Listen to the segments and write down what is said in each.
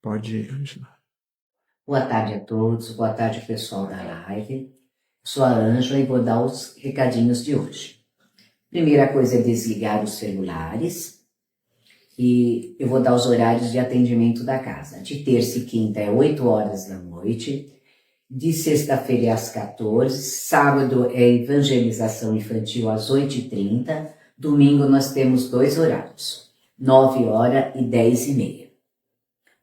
Pode ir, Ângela. Boa tarde a todos, boa tarde pessoal da live. Sou a Ângela e vou dar os recadinhos de hoje. Primeira coisa é desligar os celulares e eu vou dar os horários de atendimento da casa. De terça e quinta é 8 horas da noite, de sexta-feira é às 14, sábado é evangelização infantil às 8h30, domingo nós temos 2 horários, 9 horas e 10h30,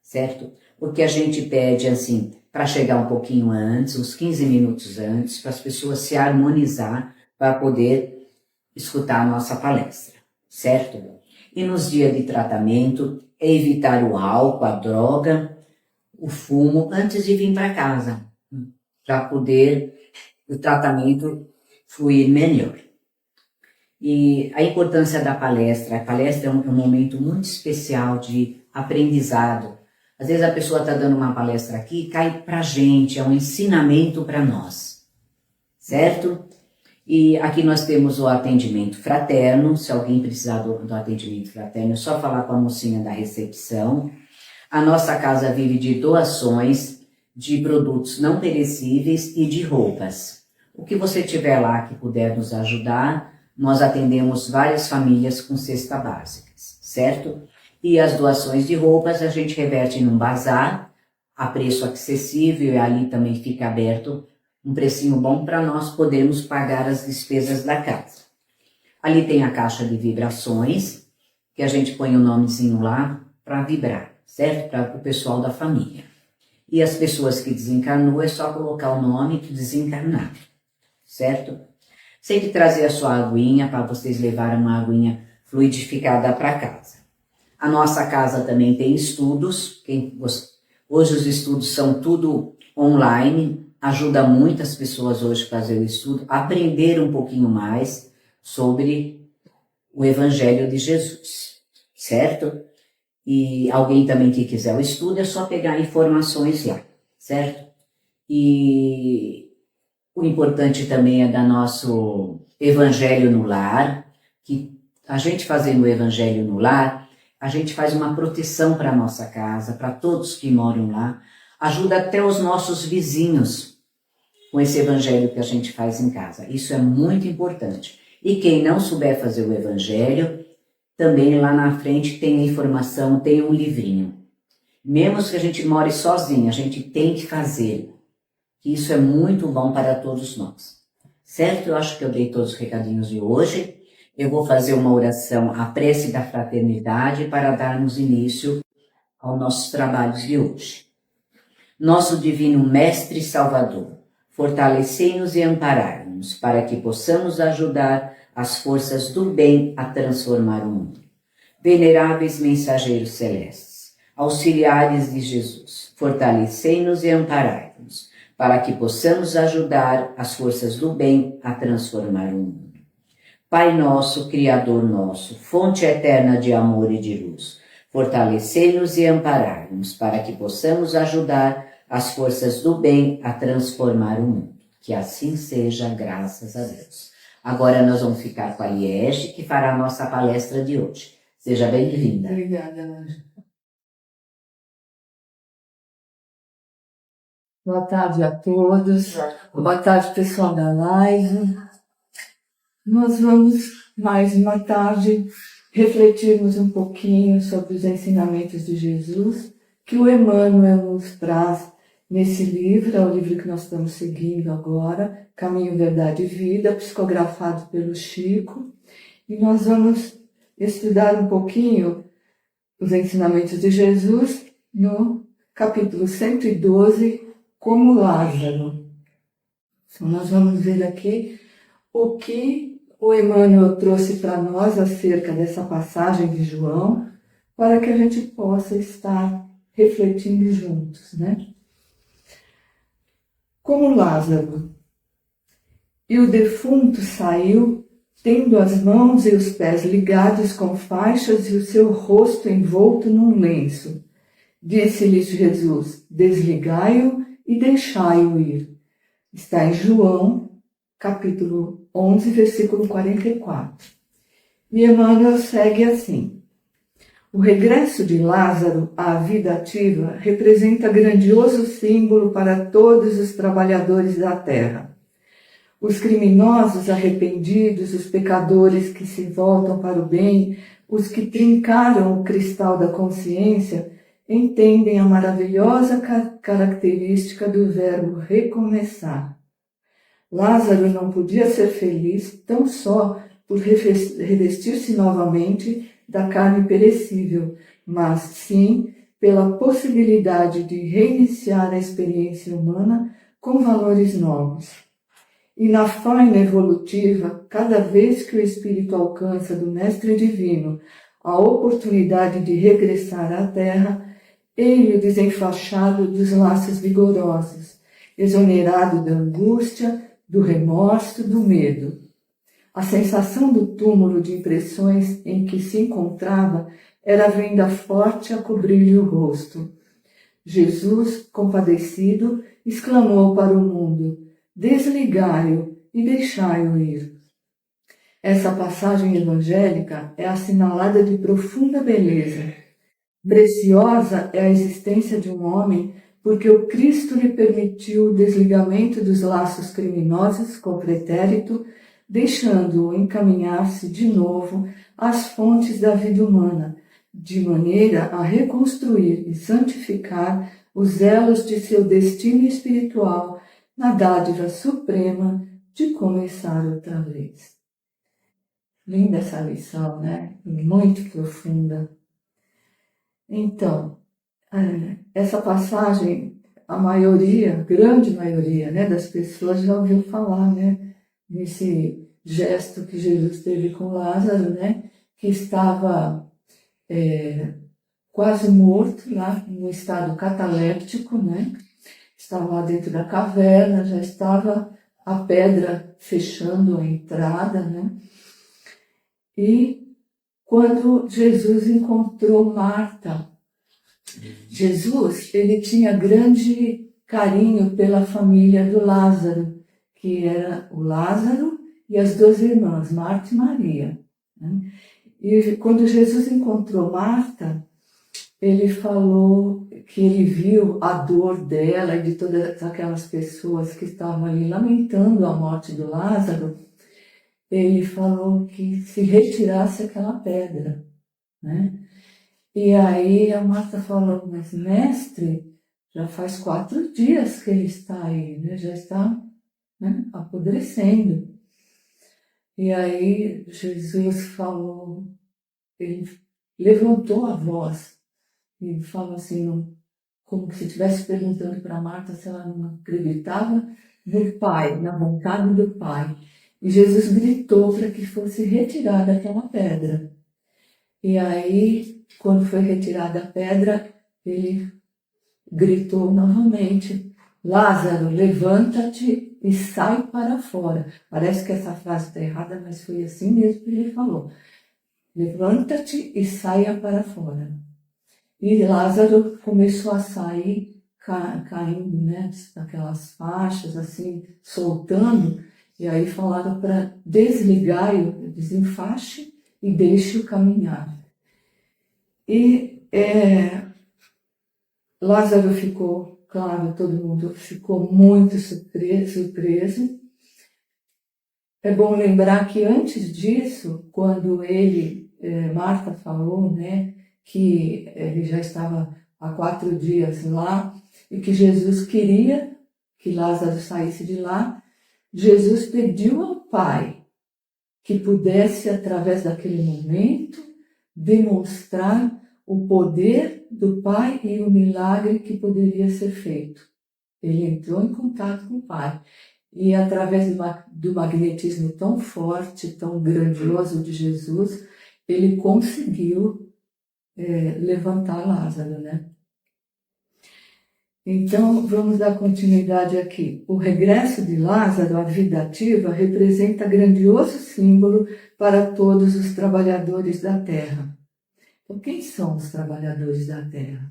certo? O que a gente pede, assim, para chegar um pouquinho antes, uns 15 minutos antes, para as pessoas se harmonizar para poder escutar a nossa palestra, certo? E nos dias de tratamento, é evitar o álcool, a droga, o fumo, antes de vir para casa, para poder o tratamento fluir melhor. E a importância da palestra, a palestra é um momento muito especial de aprendizado. Às vezes a pessoa está dando uma palestra aqui, cai para a gente, é um ensinamento para nós, certo? E aqui nós temos o atendimento fraterno, se alguém precisar do atendimento fraterno, é só falar com a mocinha da recepção. A nossa casa vive de doações de produtos não perecíveis e de roupas. O que você tiver lá que puder nos ajudar, nós atendemos várias famílias com cesta básicas, certo? E as doações de roupas a gente reverte num bazar, a preço acessível, e ali também fica aberto um precinho bom para nós podermos pagar as despesas da casa. Ali tem a caixa de vibrações, que a gente põe o nomezinho lá para vibrar, certo? Para o pessoal da família. E as pessoas que desencarnou é só colocar o nome que desencarnaram, certo? Sempre trazer a sua aguinha para vocês levarem uma aguinha fluidificada para casa. A nossa casa também tem estudos. Hoje os estudos são tudo online. Ajuda muitas pessoas hoje a fazer o estudo, aprender um pouquinho mais sobre o Evangelho de Jesus, certo? E alguém também que quiser o estudo é só pegar informações lá, certo? E o importante também é da nosso Evangelho no Lar, que a gente fazendo o Evangelho no Lar, a gente faz uma proteção para a nossa casa, para todos que moram lá, ajuda até os nossos vizinhos com esse Evangelho que a gente faz em casa. Isso é muito importante. E quem não souber fazer o Evangelho, também lá na frente tem a informação, tem um livrinho. Mesmo que a gente more sozinho, a gente tem que fazer. Isso é muito bom para todos nós. Certo? Eu acho que eu dei todos os recadinhos de hoje. Eu vou fazer uma oração, a prece da fraternidade, para darmos início aos nossos trabalhos de hoje. Nosso Divino Mestre Salvador, fortalecei-nos e amparai-nos, para que possamos ajudar as forças do bem a transformar o mundo. Veneráveis mensageiros celestes, auxiliares de Jesus, fortalecei-nos e amparai-nos, para que possamos ajudar as forças do bem a transformar o mundo. Pai nosso, Criador nosso, fonte eterna de amor e de luz, fortalecei-nos e amparai-nos, para que possamos ajudar as forças do bem a transformar o mundo. Que assim seja, graças a Deus. Agora nós vamos ficar com a Liege, que fará a nossa palestra de hoje. Seja bem-vinda. Obrigada, Ângela. Boa tarde a todos. Boa tarde, pessoal da live. Nós vamos, mais uma tarde, refletirmos um pouquinho sobre os ensinamentos de Jesus, que o Emmanuel nos traz nesse livro, é o livro que nós estamos seguindo agora, Caminho, Verdade e Vida, psicografado pelo Chico. E nós vamos estudar um pouquinho os ensinamentos de Jesus no capítulo 112, como Lázaro. Então, nós vamos ver aqui o que o Emmanuel trouxe para nós acerca dessa passagem de João, para que a gente possa estar refletindo juntos, né? Como Lázaro. E o defunto saiu, tendo as mãos e os pés ligados com faixas e o seu rosto envolto num lenço. Disse-lhes Jesus: desligai-o e deixai-o ir. Está em João, capítulo 11, versículo 44. E Emmanuel segue assim. O regresso de Lázaro à vida ativa representa grandioso símbolo para todos os trabalhadores da terra. Os criminosos arrependidos, os pecadores que se voltam para o bem, os que trincaram o cristal da consciência, entendem a maravilhosa característica do verbo recomeçar. Lázaro não podia ser feliz tão só por revestir-se novamente da carne perecível, mas sim pela possibilidade de reiniciar a experiência humana com valores novos. E na faina evolutiva, cada vez que o espírito alcança do Mestre Divino a oportunidade de regressar à Terra, ele o desenfaixado dos laços vigorosos, exonerado da angústia, do remorso, do medo. A sensação do túmulo de impressões em que se encontrava era venda forte a cobrir-lhe o rosto. Jesus, compadecido, exclamou para o mundo: desligai-o e deixai-o ir. Essa passagem evangélica é assinalada de profunda beleza. Preciosa é a existência de um homem porque o Cristo lhe permitiu o desligamento dos laços criminosos com o pretérito, deixando-o encaminhar-se de novo às fontes da vida humana, de maneira a reconstruir e santificar os elos de seu destino espiritual na dádiva suprema de começar outra vez. Linda essa lição, né? Muito profunda. Então, essa passagem, a maioria, grande maioria, né, das pessoas já ouviu falar, né, nesse gesto que Jesus teve com Lázaro, né, que estava quase morto lá, no estado cataléptico, né, estava lá dentro da caverna, já estava a pedra fechando a entrada, né, e quando Jesus encontrou Marta, Jesus, ele tinha grande carinho pela família do Lázaro, que era o Lázaro e as duas irmãs, Marta e Maria, né? E quando Jesus encontrou Marta, ele falou que ele viu a dor dela e de todas aquelas pessoas que estavam ali lamentando a morte do Lázaro. Ele falou que se retirasse aquela pedra, né? E aí a Marta falou: mas mestre, já faz 4 dias que ele está aí, né? Já está, né, apodrecendo. E aí Jesus falou, ele levantou a voz e falou assim, como se estivesse perguntando para Marta se ela não acreditava no Pai, na vontade do Pai. E Jesus gritou para que fosse retirada aquela pedra. E aí, quando foi retirada a pedra, ele gritou novamente: Lázaro, levanta-te e sai para fora. Parece que essa frase está errada, mas foi assim mesmo que ele falou. Levanta-te e saia para fora. E Lázaro começou a sair, caindo, né, daquelas faixas, assim, soltando. E aí falaram para desligar, desenfaixe e deixe-o caminhar. E Lázaro ficou, claro, todo mundo ficou muito surpreso. É bom lembrar que antes disso, quando Marta falou, né, que ele já estava há 4 dias lá e que Jesus queria que Lázaro saísse de lá, Jesus pediu ao Pai que pudesse, através daquele momento, demonstrar o poder do Pai e o milagre que poderia ser feito. Ele entrou em contato com o Pai. E através do magnetismo tão forte, tão grandioso de Jesus, ele conseguiu levantar Lázaro, né? Então, vamos dar continuidade aqui. O regresso de Lázaro à vida ativa representa grandioso símbolo para todos os trabalhadores da Terra. Então, quem são os trabalhadores da Terra?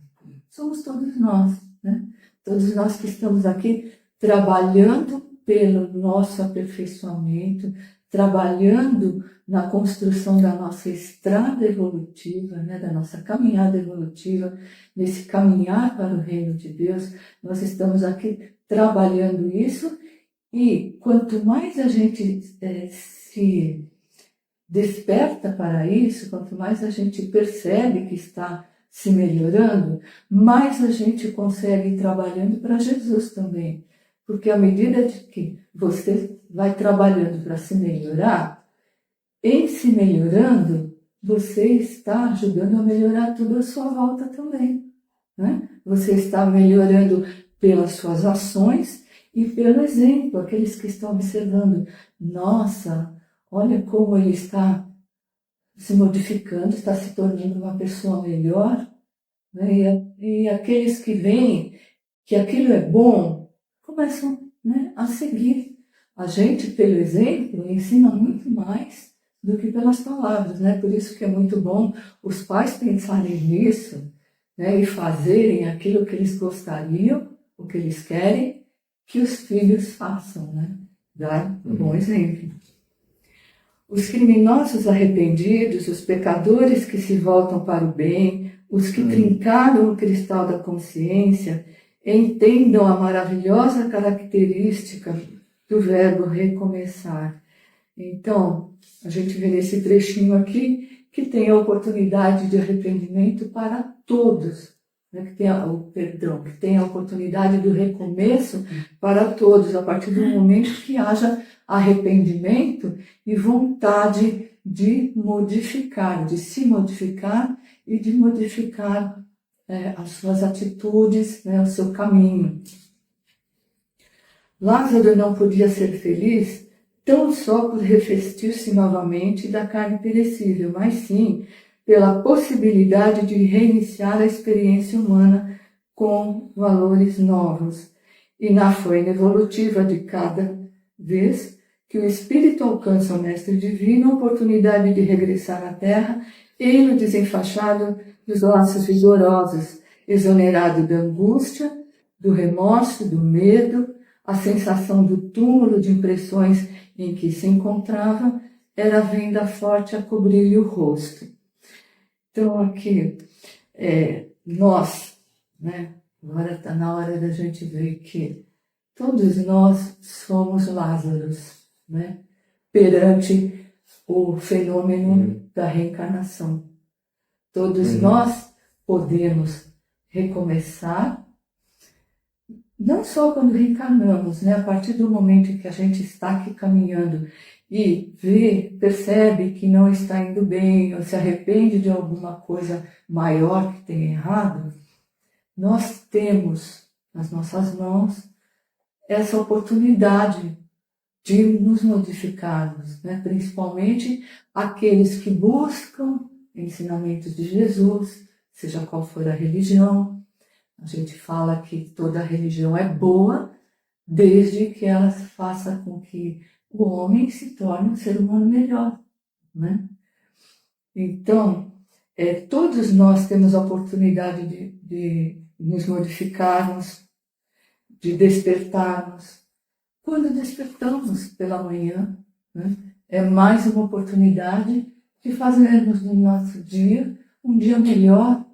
Somos todos nós, né? Todos nós que estamos aqui trabalhando pelo nosso aperfeiçoamento, trabalhando na construção da nossa estrada evolutiva, né, da nossa caminhada evolutiva, nesse caminhar para o reino de Deus. Nós estamos aqui trabalhando isso, e quanto mais a gente se desperta para isso, quanto mais a gente percebe que está se melhorando, mais a gente consegue ir trabalhando para Jesus também. Porque à medida de que você vai trabalhando para se melhorar, em se melhorando, você está ajudando a melhorar tudo à sua volta também, né? Você está melhorando pelas suas ações e pelo exemplo, aqueles que estão observando. Nossa, olha como ele está se modificando, está se tornando uma pessoa melhor, né? E aqueles que veem que aquilo é bom, começam, né, a seguir. A gente, pelo exemplo, ensina muito mais do que pelas palavras, né? Por isso que é muito bom os pais pensarem nisso, né, e fazerem aquilo que eles gostariam, o que eles querem que os filhos façam, né? Dar um bom exemplo. Os criminosos arrependidos, os pecadores que se voltam para o bem, os que trincaram o cristal da consciência, entendam a maravilhosa característica do verbo recomeçar. Então, a gente vê nesse trechinho aqui que tem a oportunidade de arrependimento para todos, né? Que tem a oportunidade do recomeço para todos, a partir do momento que haja arrependimento e vontade de modificar, de se modificar e de modificar as suas atitudes, né, o seu caminho. Lázaro não podia ser feliz tão só por revestir-se novamente da carne perecível, mas sim pela possibilidade de reiniciar a experiência humana com valores novos. E na faina evolutiva de cada vez que o espírito alcança o mestre divino, a oportunidade de regressar à terra, ele desenfaixado dos laços vigorosos, exonerado da angústia, do remorso, do medo, a sensação do túmulo de impressões em que se encontrava era a venda forte a cobrir-lhe o rosto. Então aqui, nós, né, agora está na hora da gente ver que todos nós somos Lázaros, né, perante o fenômeno da reencarnação. Todos nós podemos recomeçar, não só quando reencarnamos, né, a partir do momento em que a gente está aqui caminhando e percebe que não está indo bem, ou se arrepende de alguma coisa maior que tem errado, nós temos nas nossas mãos essa oportunidade de nos modificarmos, né? Principalmente aqueles que buscam ensinamentos de Jesus, seja qual for a religião. A gente fala que toda religião é boa, desde que ela faça com que o homem se torne um ser humano melhor, né? Então, todos nós temos a oportunidade de nos modificarmos, de despertarmos. Quando despertamos pela manhã, né, é mais uma oportunidade de fazermos do nosso dia um dia melhor,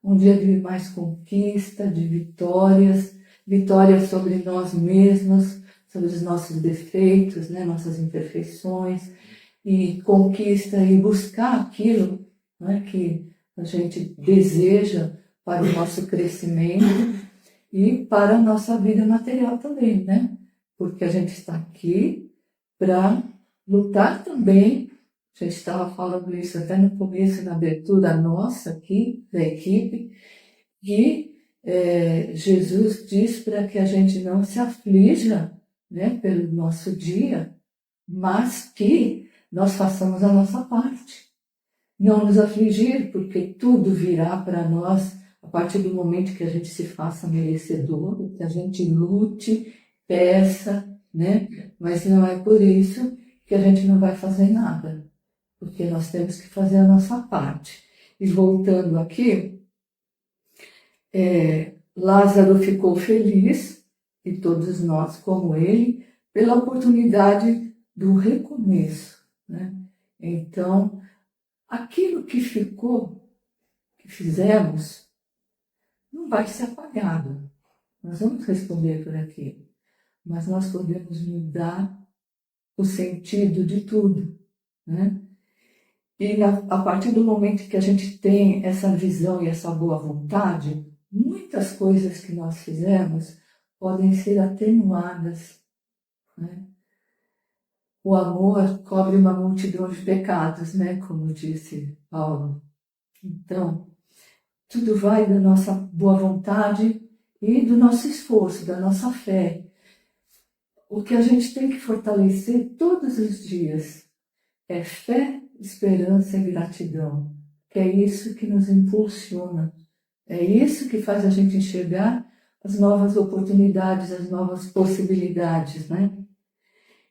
um dia de mais conquista, de vitórias sobre nós mesmos, sobre os nossos defeitos, né, nossas imperfeições, e conquista e buscar aquilo, né, que a gente deseja para o nosso crescimento e para a nossa vida material também, né? Porque a gente está aqui para lutar também. A gente estava falando isso até no começo, na abertura nossa aqui, da equipe, que Jesus diz para que a gente não se aflija, né, pelo nosso dia, mas que nós façamos a nossa parte. Não nos afligir, porque tudo virá para nós a partir do momento que a gente se faça merecedor, que a gente lute, peça, né? Mas não é por isso que a gente não vai fazer nada, porque nós temos que fazer a nossa parte. E voltando aqui, Lázaro ficou feliz, e todos nós, como ele, pela oportunidade do recomeço, né? Então, aquilo que ficou, que fizemos, não vai ser apagado. Nós vamos responder por aquilo, mas nós podemos mudar o sentido de tudo, né? E a partir do momento que a gente tem essa visão e essa boa vontade, muitas coisas que nós fizemos podem ser atenuadas, né? O amor cobre uma multidão de pecados, né? Como disse Paulo. Então, tudo vai da nossa boa vontade e do nosso esforço, da nossa fé. O que a gente tem que fortalecer todos os dias é fé, esperança e gratidão. Que é isso que nos impulsiona. É isso que faz a gente enxergar as novas oportunidades, as novas possibilidades, né?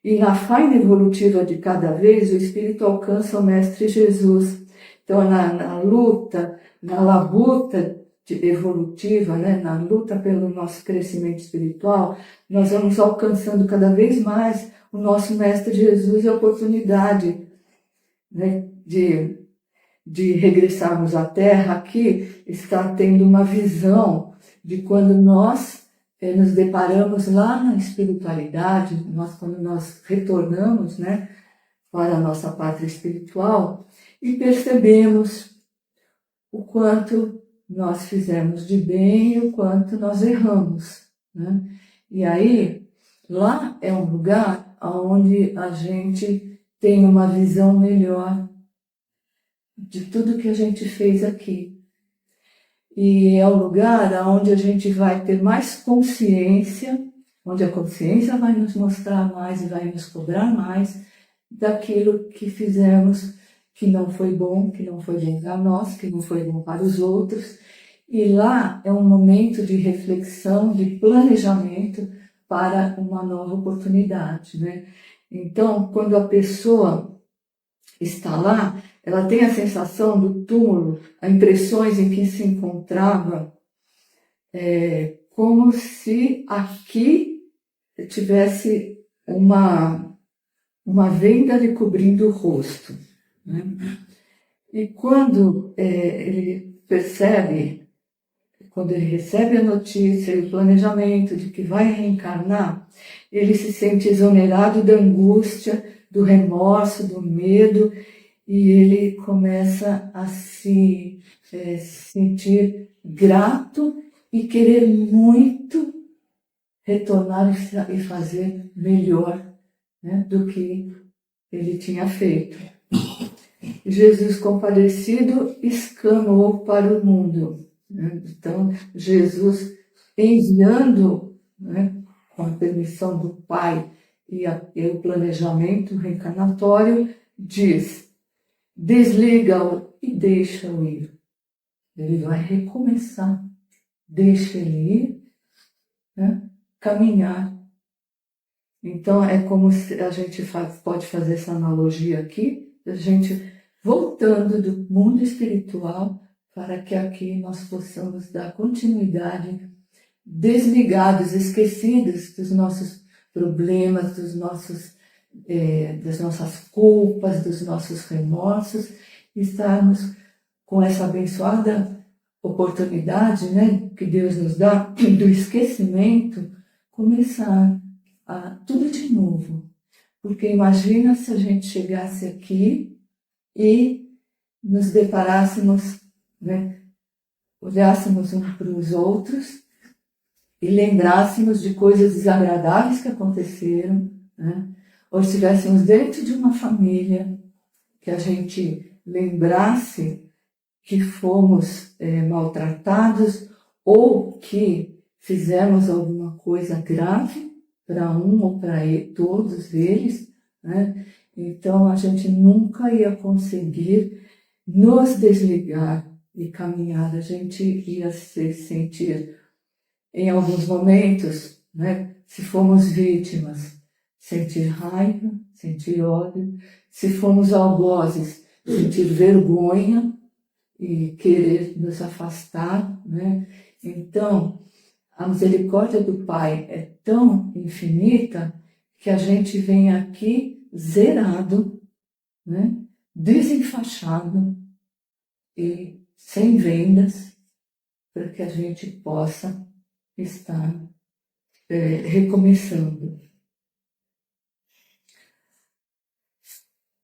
E na faina evolutiva de cada vez, o espírito alcança o Mestre Jesus. Então, na luta, na labuta evolutiva, né, na luta pelo nosso crescimento espiritual, nós vamos alcançando cada vez mais o nosso Mestre Jesus e a oportunidade, né, de regressarmos à Terra. Aqui está tendo uma visão de quando nós nos deparamos lá na espiritualidade, quando nós retornamos, né, para a nossa pátria espiritual e percebemos o quanto nós fizemos de bem e o quanto nós erramos, né? E aí, lá é um lugar onde a gente tem uma visão melhor de tudo que a gente fez aqui. E é um lugar onde a gente vai ter mais consciência, onde a consciência vai nos mostrar mais e vai nos cobrar mais daquilo que fizemos que não foi bom para nós, que não foi bom para os outros. E lá é um momento de reflexão, de planejamento para uma nova oportunidade, né? Então, quando a pessoa está lá, ela tem a sensação do túmulo, as impressões em que se encontrava, como se aqui tivesse uma venda lhe cobrindo o rosto, né? E quando ele percebe, quando ele recebe a notícia e o planejamento de que vai reencarnar, ele se sente exonerado da angústia, do remorso, do medo, e ele começa a se sentir grato e querer muito retornar e fazer melhor, né, do que ele tinha feito. Jesus, compadecido, exclamou para o mundo, né? Então, Jesus enviando, né, com a permissão do Pai e o planejamento reencarnatório, diz: desliga-o e deixa-o ir. Ele vai recomeçar. Deixa ele ir, né? Caminhar. Então, é como se a gente pode fazer essa analogia aqui, a gente voltando do mundo espiritual para que aqui nós possamos dar continuidade, desligados, esquecidos dos nossos problemas, das nossas culpas, dos nossos remorsos, e estarmos com essa abençoada oportunidade, né, que Deus nos dá, do esquecimento, começar tudo de novo. Porque imagina se a gente chegasse aqui e nos deparássemos, né, olhássemos uns para os outros e lembrássemos de coisas desagradáveis que aconteceram, né? Ou estivéssemos dentro de uma família, que a gente lembrasse que fomos maltratados ou que fizemos alguma coisa grave para um ou para todos eles, né? Então a gente nunca ia conseguir nos desligar e caminhar. A gente ia se sentir, em alguns momentos, né, se fomos vítimas, sentir raiva, sentir ódio. Se fomos algozes, sentir vergonha e querer nos afastar, né? Então, a misericórdia do Pai é tão infinita que a gente venha aqui zerado, né? Desenfaixado e sem vendas, para que a gente possa estar recomeçando.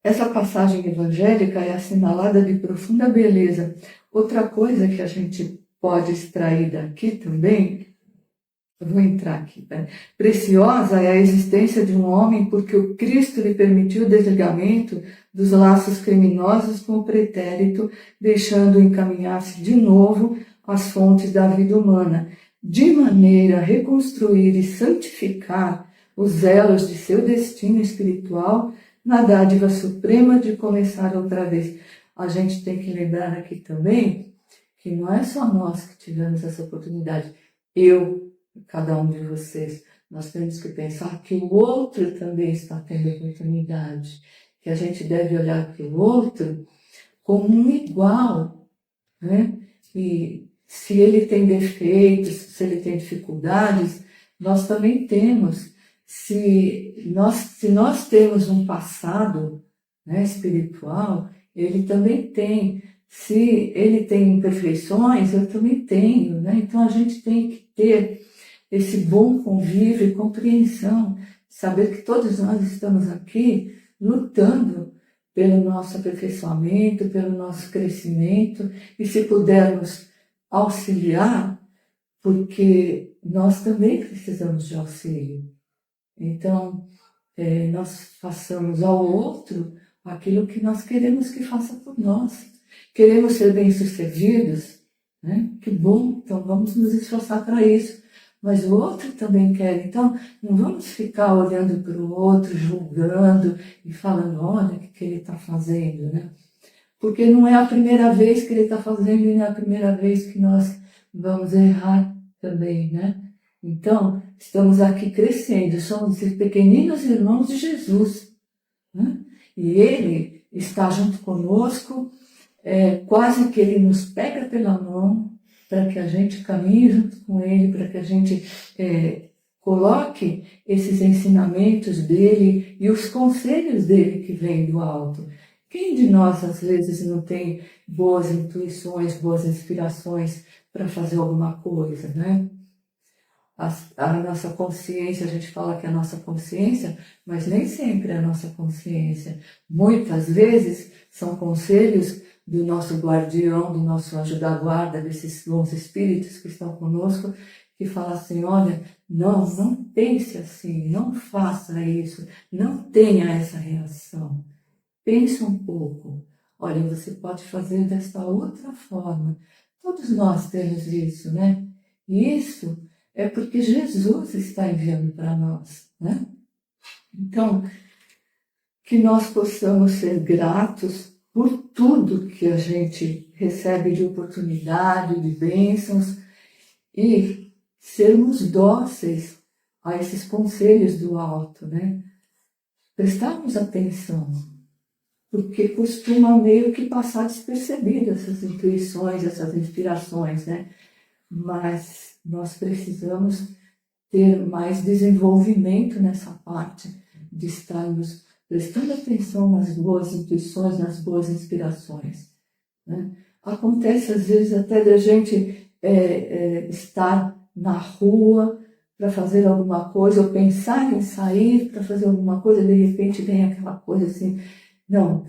Essa passagem evangélica é assinalada de profunda beleza. Outra coisa que a gente pode extrair daqui também, eu vou entrar aqui, preciosa é a existência de um homem porque o Cristo lhe permitiu o desligamento dos laços criminosos com o pretérito, deixando encaminhar-se de novo às fontes da vida humana, de maneira a reconstruir e santificar os elos de seu destino espiritual na dádiva suprema de começar outra vez. A gente tem que lembrar aqui também que não é só nós que tivemos essa oportunidade. Cada um de vocês, nós temos que pensar que o outro também está tendo oportunidade, que a gente deve olhar para o outro como um igual, né? E se ele tem defeitos, se ele tem dificuldades, nós também temos. Se nós temos um passado, né, espiritual, ele também tem. Se ele tem imperfeições, eu também tenho, né? Então a gente tem que ter esse bom convívio e compreensão, saber que todos nós estamos aqui lutando pelo nosso aperfeiçoamento, pelo nosso crescimento, e se pudermos auxiliar, porque nós também precisamos de auxílio. Então, nós façamos ao outro aquilo que nós queremos que faça por nós. Queremos ser bem-sucedidos, né? Que bom, então vamos nos esforçar para isso. Mas o outro também quer. Então, não vamos ficar olhando para o outro, julgando e falando, olha o que ele está fazendo, né? Porque não é a primeira vez que ele está fazendo e não é a primeira vez que nós vamos errar também, né? Então, estamos aqui crescendo, somos os pequeninos irmãos de Jesus, né? E ele está junto conosco, quase que ele nos pega pela mão, para que a gente caminhe junto com ele, para que a gente coloque esses ensinamentos dele e os conselhos dele que vêm do alto. Quem de nós, às vezes, não tem boas intuições, boas inspirações para fazer alguma coisa, né? A nossa consciência, a gente fala que é a nossa consciência, mas nem sempre é a nossa consciência. Muitas vezes são conselhos do nosso guardião, do nosso anjo da guarda, desses bons espíritos que estão conosco, que falam assim, olha, não pense assim, não faça isso, não tenha essa reação. Pense um pouco. Olha, você pode fazer desta outra forma. Todos nós temos isso, né? E isso é porque Jesus está enviando para nós, né? Então, que nós possamos ser gratos por tudo que a gente recebe de oportunidade, de bênçãos, e sermos dóceis a esses conselhos do alto, né? Prestarmos atenção, porque costuma meio que passar despercebido essas intuições, essas inspirações, né? Mas nós precisamos ter mais desenvolvimento nessa parte de estarmos prestando atenção nas boas intuições, nas boas inspirações, né? Acontece às vezes até da gente estar na rua para fazer alguma coisa, ou pensar em sair para fazer alguma coisa, de repente vem aquela coisa assim, não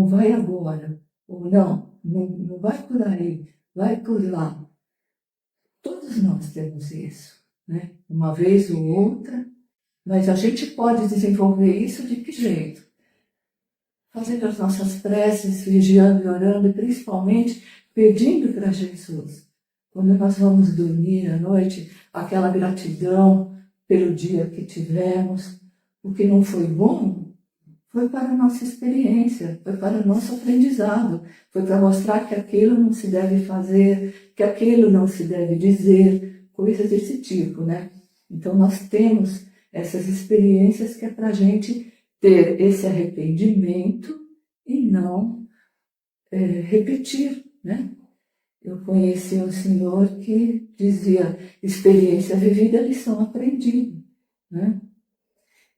vai agora, ou não vai por aí, vai por lá. Todos nós temos isso, né? Uma vez ou outra, mas a gente pode desenvolver isso de que jeito? Fazendo as nossas preces, vigiando e orando, e principalmente pedindo para Jesus. Quando nós vamos dormir à noite, aquela gratidão pelo dia que tivemos, o que não foi bom, foi para a nossa experiência, foi para o nosso aprendizado, foi para mostrar que aquilo não se deve fazer, que aquilo não se deve dizer, coisas desse tipo, né? Então nós temos essas experiências que é para a gente ter esse arrependimento e não repetir, né? Eu conheci um senhor que dizia, experiência vivida, lição aprendida, né?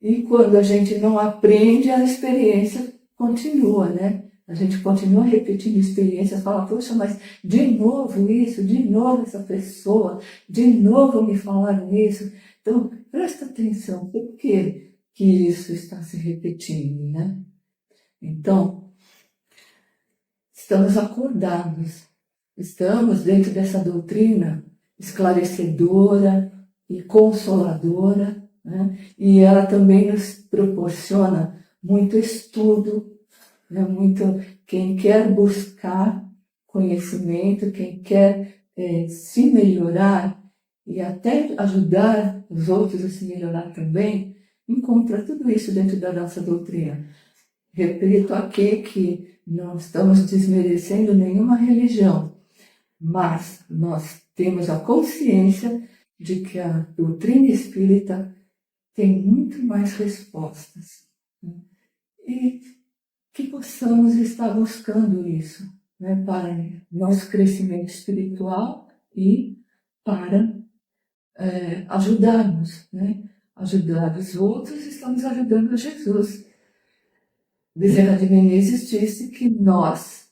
E quando a gente não aprende, a experiência continua, né? A gente continua repetindo experiências, fala, poxa, mas de novo isso, de novo essa pessoa, de novo me falaram isso. Então, presta atenção, por que isso está se repetindo, né? Então, estamos acordados, estamos dentro dessa doutrina esclarecedora e consoladora, né? E ela também nos proporciona muito estudo, né? Muito, quem quer buscar conhecimento, quem quer se melhorar e até ajudar os outros a se melhorar também, encontra tudo isso dentro da nossa doutrina. Repito aqui que não estamos desmerecendo nenhuma religião, mas nós temos a consciência de que a doutrina espírita tem muito mais respostas, né? E que possamos estar buscando isso, né, para nosso crescimento espiritual e para ajudarmos, né? Ajudar os outros, estamos ajudando Jesus. Bezerra de Menezes disse que nós,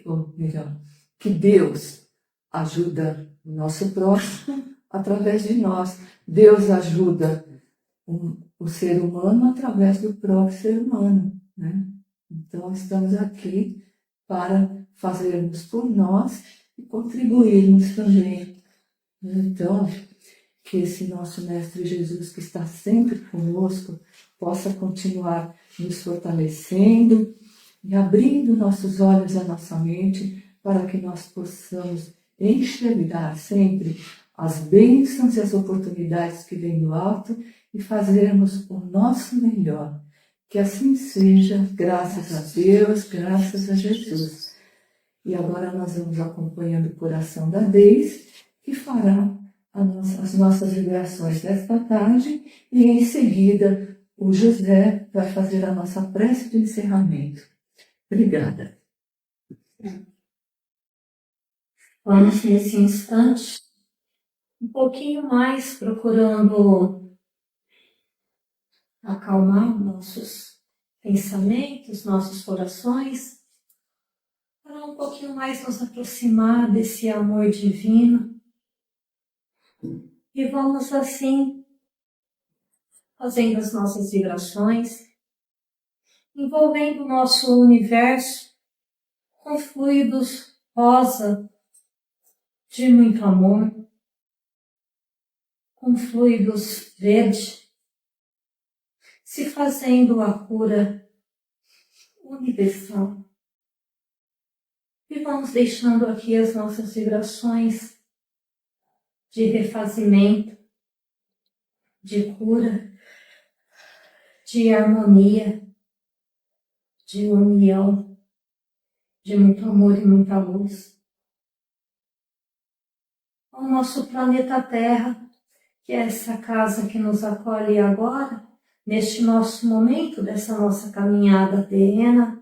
ou melhor, que Deus ajuda o nosso próximo através de nós. Deus ajuda o ser humano através do próprio ser humano, né? Então, estamos aqui para fazermos por nós e contribuirmos também. Então, que esse nosso Mestre Jesus, que está sempre conosco, possa continuar nos fortalecendo e abrindo nossos olhos e a nossa mente para que nós possamos enxergar sempre as bênçãos e as oportunidades que vêm do alto e fazermos o nosso melhor. Que assim seja, graças a Deus, graças a Jesus. E agora nós vamos acompanhando o coração da Deise, que fará as nossas vibrações desta tarde, e em seguida o José vai fazer a nossa prece de encerramento. Obrigada. Vamos, nesse instante, um pouquinho mais procurando acalmar nossos pensamentos, nossos corações, para um pouquinho mais nos aproximar desse amor divino. E vamos assim, fazendo as nossas vibrações, envolvendo o nosso universo com fluidos rosa de muito amor, com fluidos verde, se fazendo a cura universal. E vamos deixando aqui as nossas vibrações de refazimento, de cura, de harmonia, de união, de muito amor e muita luz. O nosso planeta Terra, que é essa casa que nos acolhe agora, neste nosso momento, dessa nossa caminhada terrena,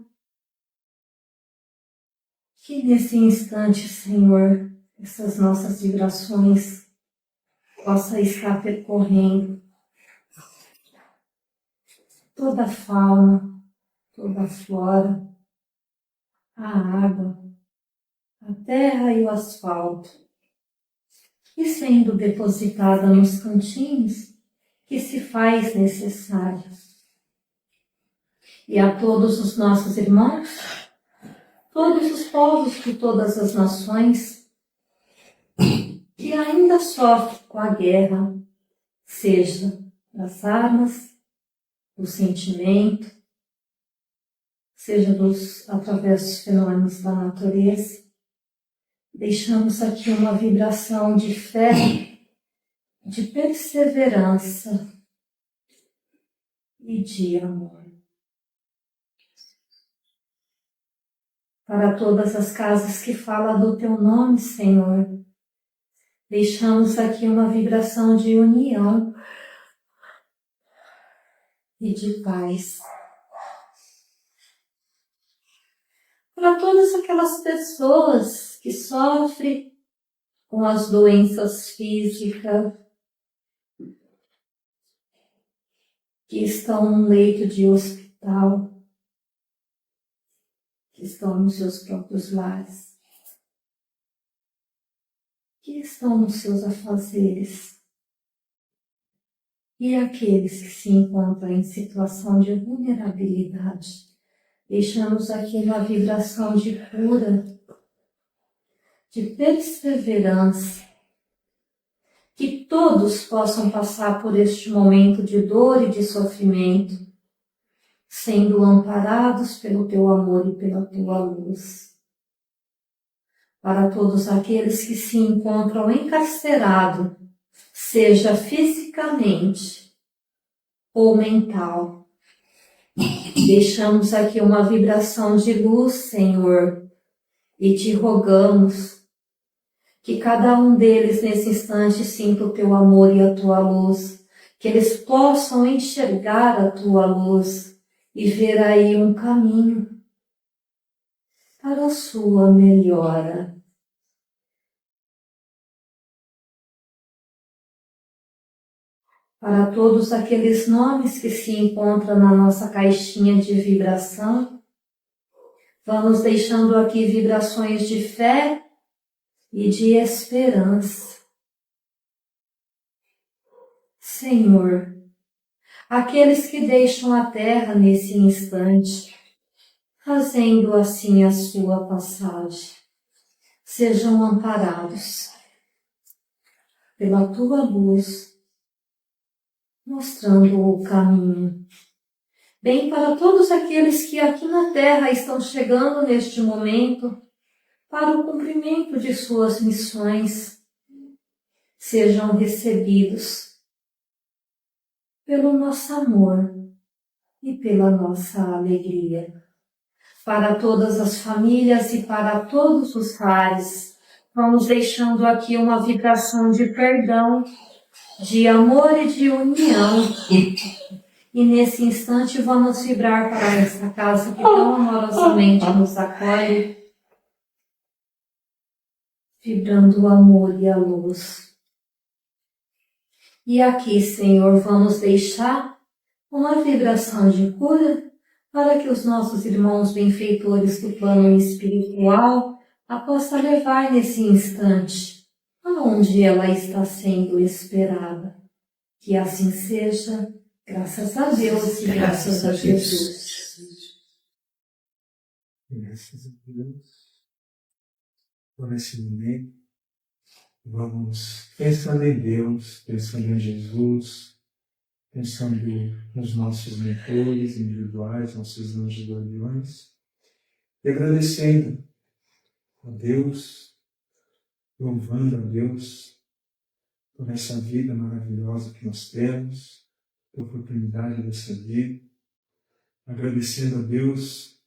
que nesse instante, Senhor, essas nossas vibrações possa estar percorrendo toda a fauna, toda a flora, a água, a terra e o asfalto, e sendo depositada nos cantinhos que se faz necessário. E a todos os nossos irmãos, todos os povos de todas as nações que ainda sofrem com a guerra, seja das armas, do sentimento, seja através dos fenômenos da natureza, deixamos aqui uma vibração de fé, de perseverança e de amor. Para todas as casas que falam do Teu nome, Senhor, deixamos aqui uma vibração de união e de paz. Para todas aquelas pessoas que sofrem com as doenças físicas, que estão num leito de hospital, que estão nos seus próprios lares, que estão nos seus afazeres, e aqueles que se encontram em situação de vulnerabilidade. Deixamos aqui uma vibração de cura, de perseverança, que todos possam passar por este momento de dor e de sofrimento, sendo amparados pelo teu amor e pela tua luz. Para todos aqueles que se encontram encarcerados, seja fisicamente ou mental, deixamos aqui uma vibração de luz, Senhor, e te rogamos que cada um deles nesse instante sinta o teu amor e a tua luz, que eles possam enxergar a tua luz e ver aí um caminho para a sua melhora. Para todos aqueles nomes que se encontram na nossa caixinha de vibração, vamos deixando aqui vibrações de fé e de esperança. Senhor, aqueles que deixam a terra nesse instante, fazendo assim a sua passagem, sejam amparados pela tua luz, mostrando o caminho. Bem, para todos aqueles que aqui na terra estão chegando neste momento para o cumprimento de suas missões, sejam recebidos pelo nosso amor e pela nossa alegria. Para todas as famílias e para todos os lares, vamos deixando aqui uma vibração de perdão, de amor e de união. E nesse instante vamos vibrar para essa casa que tão amorosamente nos acolhe, vibrando o amor e a luz. E aqui, Senhor, vamos deixar uma vibração de cura para que os nossos irmãos benfeitores do plano espiritual a possa levar nesse instante aonde ela está sendo esperada. Que assim seja, graças a Deus e graças a Jesus. Graças a Deus. Por esse momento, vamos pensando em Deus, pensando em Jesus, pensando nos nossos mentores individuais, nossos anjos guardiões, e agradecendo a Deus, louvando a Deus por essa vida maravilhosa que nós temos, pela oportunidade dessa vida, agradecendo a Deus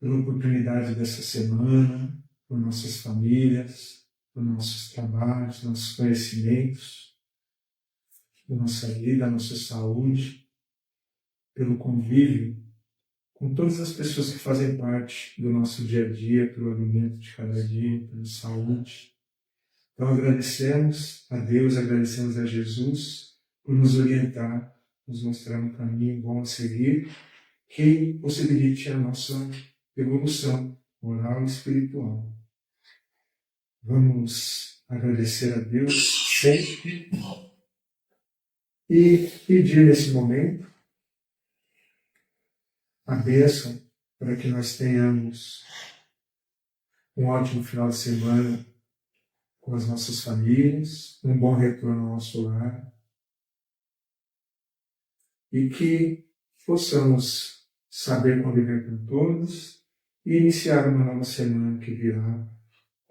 pela oportunidade dessa semana, por nossas famílias, por nossos trabalhos, nossos conhecimentos, por nossa vida, nossa saúde, pelo convívio com todas as pessoas que fazem parte do nosso dia a dia, pelo alimento de cada dia, pela saúde. Então agradecemos a Deus, agradecemos a Jesus por nos orientar, nos mostrar um caminho bom a seguir, que possibilite a nossa evolução moral e espiritual. Vamos agradecer a Deus sempre e pedir nesse momento a bênção para que nós tenhamos um ótimo final de semana com as nossas famílias, um bom retorno ao nosso lar e que possamos saber conviver com todos e iniciar uma nova semana que virá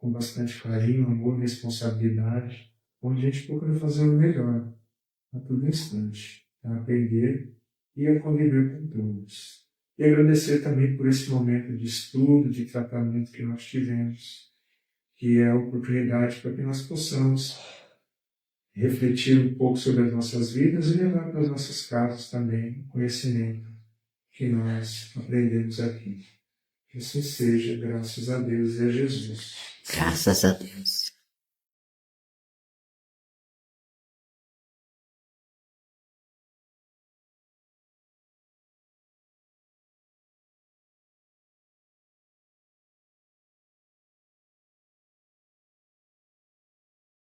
com bastante carinho, amor, responsabilidade, onde a gente procura fazer o melhor a todo instante, a aprender e a conviver com todos. E agradecer também por esse momento de estudo, de tratamento que nós tivemos, que é a oportunidade para que nós possamos refletir um pouco sobre as nossas vidas e levar para as nossas casas também o conhecimento que nós aprendemos aqui. Que assim seja, graças a Deus e a Jesus. Graças a Deus.